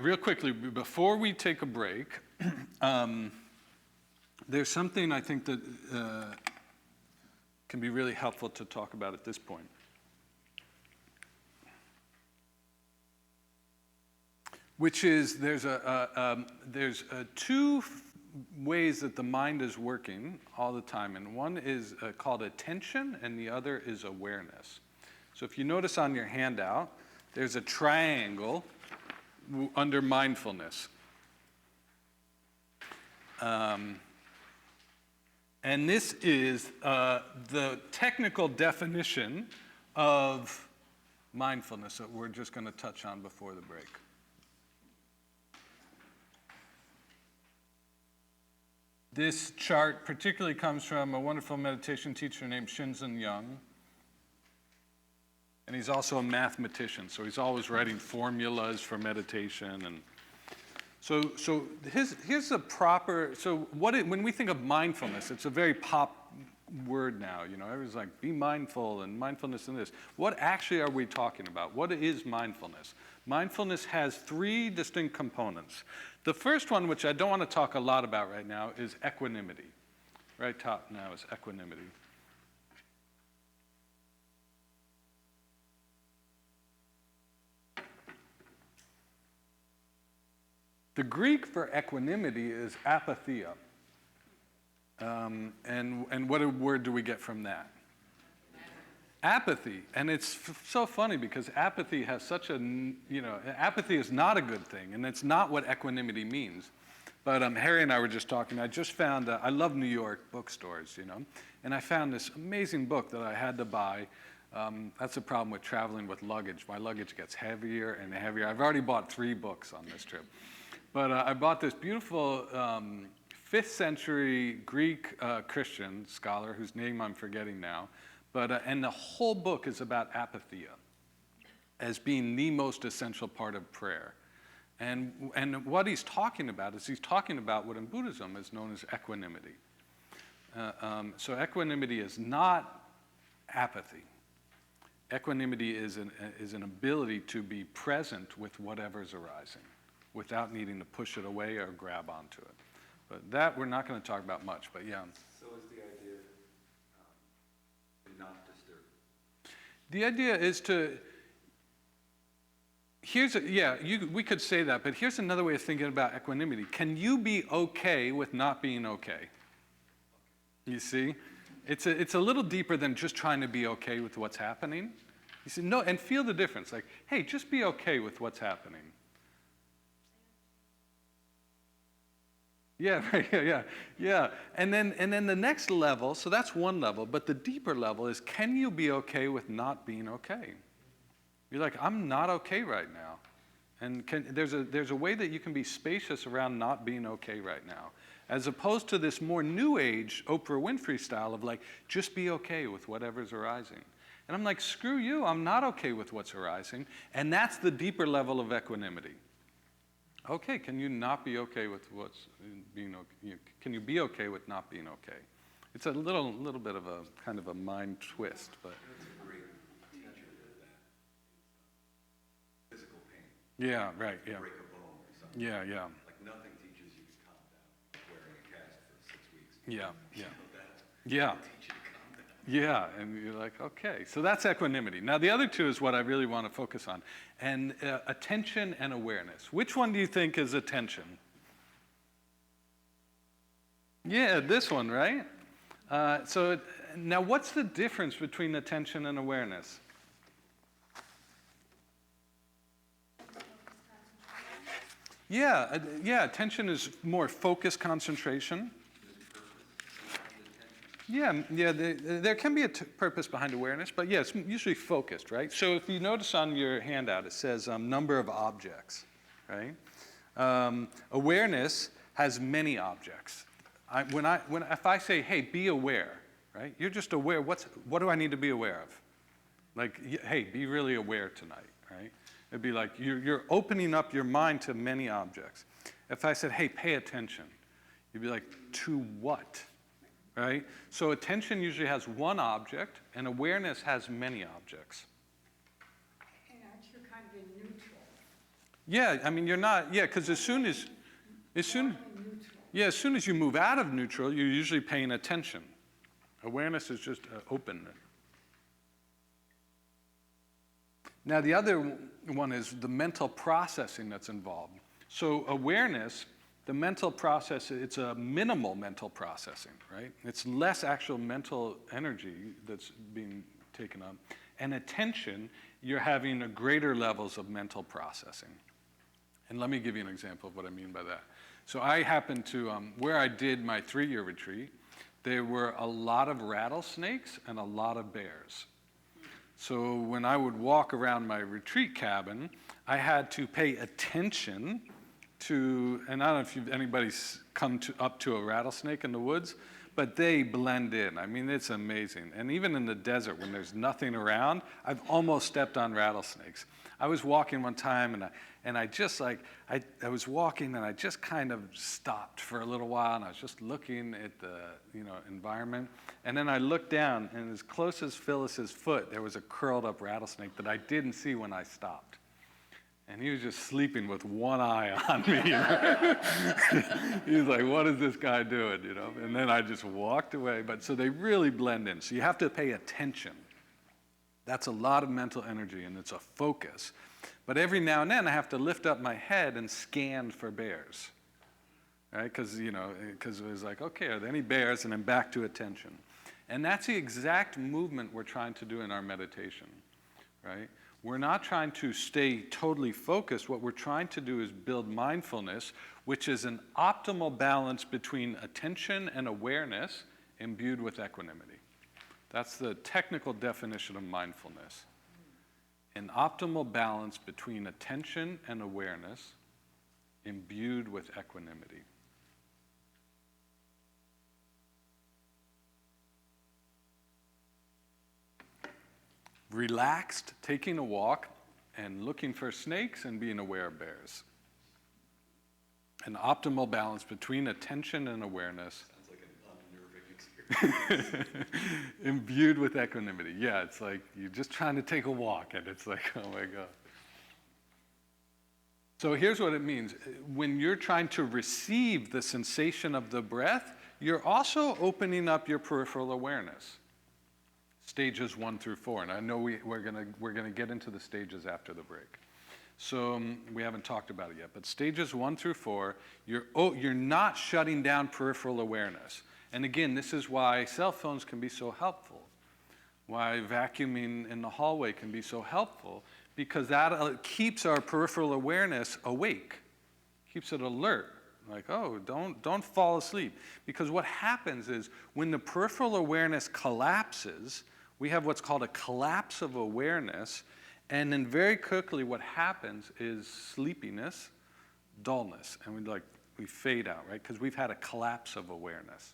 Real quickly, before we take a break, there's something I think that can be really helpful to talk about at this point. Which is there's two ways that the mind is working all the time, and one is called attention, and the other is awareness. So if you notice on your handout, there's a triangle under mindfulness. And this is the technical definition of mindfulness that we're just going to touch on before the break. This chart particularly comes from a wonderful meditation teacher named Shinzen Young. And he's also a mathematician, so he's always writing formulas for meditation. And so here's a proper, when we think of mindfulness, it's a very pop word now. You know, everyone's like, be mindful and mindfulness and this. What actually are we talking about? What is mindfulness? Mindfulness has three distinct components. The first one, which I don't want to talk a lot about right now, is equanimity. Right top now is equanimity. The Greek for equanimity is apatheia. And what word do we get from that? Apathy. And it's so funny because apathy has such apathy is not a good thing, and it's not what equanimity means. But Harry and I were just talking. I just found, I love New York bookstores, and I found this amazing book that I had to buy. That's the problem with traveling with luggage. My luggage gets heavier and heavier. I've already bought 3 books on this trip. But I bought this beautiful 5th century Greek Christian scholar whose name I'm forgetting now. And the whole book is about apatheia as being the most essential part of prayer. And what he's talking about is he's talking about what in Buddhism is known as equanimity. So equanimity is not apathy. Equanimity is an ability to be present with whatever's arising without needing to push it away or grab onto it. But that we're not going to talk about much, but yeah. So is the idea not disturb? The idea is to, we could say that, but here's another way of thinking about equanimity. Can you be okay with not being okay? You see? It's a little deeper than just trying to be okay with what's happening. You see, no, and feel the difference. Like, hey, just be okay with what's happening. Yeah, right, yeah. And then the next level, so that's one level, but the deeper level is, can you be okay with not being okay? You're like, I'm not okay right now. And there's a way that you can be spacious around not being okay right now, as opposed to this more new age Oprah Winfrey style of like, just be okay with whatever's arising. And I'm like, screw you, I'm not okay with what's arising. And that's the deeper level of equanimity. Okay, can you not be okay with what's being okay? Can you be okay with not being okay? It's a little bit of a kind of a mind twist, but. It's a great teacher of that. Physical pain. Yeah, right, yeah. Break a bone or something. Yeah. Like nothing teaches you to calm down. Wearing a cast for 6 weeks. Yeah. Yeah. Teach you to calm down. Yeah, and you're like, okay. So that's equanimity. Now, the other two is what I really want to focus on. And attention and awareness. Which one do you think is attention? Yeah, this one, right? Now, what's the difference between attention and awareness? Yeah, attention is more focused concentration. Yeah, there can be a purpose behind awareness, but yeah, it's usually focused, right? So if you notice on your handout, it says number of objects, right? Awareness has many objects. If I say, hey, be aware, right? You're just aware. What do I need to be aware of? Like, hey, be really aware tonight, right? It'd be like you're opening up your mind to many objects. If I said, hey, pay attention, you'd be like, to what? Right? So attention usually has one object, and awareness has many objects. And aren't you kind of in neutral? Yeah, I mean, you're not, yeah, because as soon as you move out of neutral, you're usually paying attention. Awareness is just open. Now, the other one is the mental processing that's involved. So awareness, the mental process, it's a minimal mental processing, right? It's less actual mental energy that's being taken up. And attention, you're having a greater levels of mental processing. And let me give you an example of what I mean by that. So I happened to, where I did my 3-year retreat, there were a lot of rattlesnakes and a lot of bears. So when I would walk around my retreat cabin, I had to pay attention to, and I don't know if anybody's come up to a rattlesnake in the woods, but they blend in. I mean, it's amazing. And even in the desert, when there's nothing around, I've almost stepped on rattlesnakes. I was walking one time, and I just like, I was walking, and I just kind of stopped for a little while, and I was just looking at the, environment. And then I looked down, and as close as Phyllis's foot, there was a curled up rattlesnake that I didn't see when I stopped. And he was just sleeping with one eye on me. He was like, what is this guy doing, And then I just walked away. But so they really blend in. So you have to pay attention. That's a lot of mental energy, and it's a focus. But every now and then, I have to lift up my head and scan for bears, right? Because it was like, okay, are there any bears? And then back to attention. And that's the exact movement we're trying to do in our meditation, right? We're not trying to stay totally focused. What we're trying to do is build mindfulness, which is an optimal balance between attention and awareness imbued with equanimity. That's the technical definition of mindfulness. An optimal balance between attention and awareness imbued with equanimity. Relaxed, taking a walk, and looking for snakes and being aware of bears. An optimal balance between attention and awareness. Sounds like an unnerving experience. Imbued with equanimity. Yeah, it's like you're just trying to take a walk, and it's like, oh my God. So here's what it means. When you're trying to receive the sensation of the breath, you're also opening up your peripheral awareness. Stages 1 through 4, and I know we're gonna get into the stages after the break. So we haven't talked about it yet, but stages 1 through 4, you're not shutting down peripheral awareness. And again, this is why cell phones can be so helpful, why vacuuming in the hallway can be so helpful, because that keeps our peripheral awareness awake, keeps it alert. Like, oh, don't fall asleep. Because what happens is when the peripheral awareness collapses, we have what's called a collapse of awareness, and then very quickly what happens is sleepiness, dullness, and we fade out, right? Because we've had a collapse of awareness.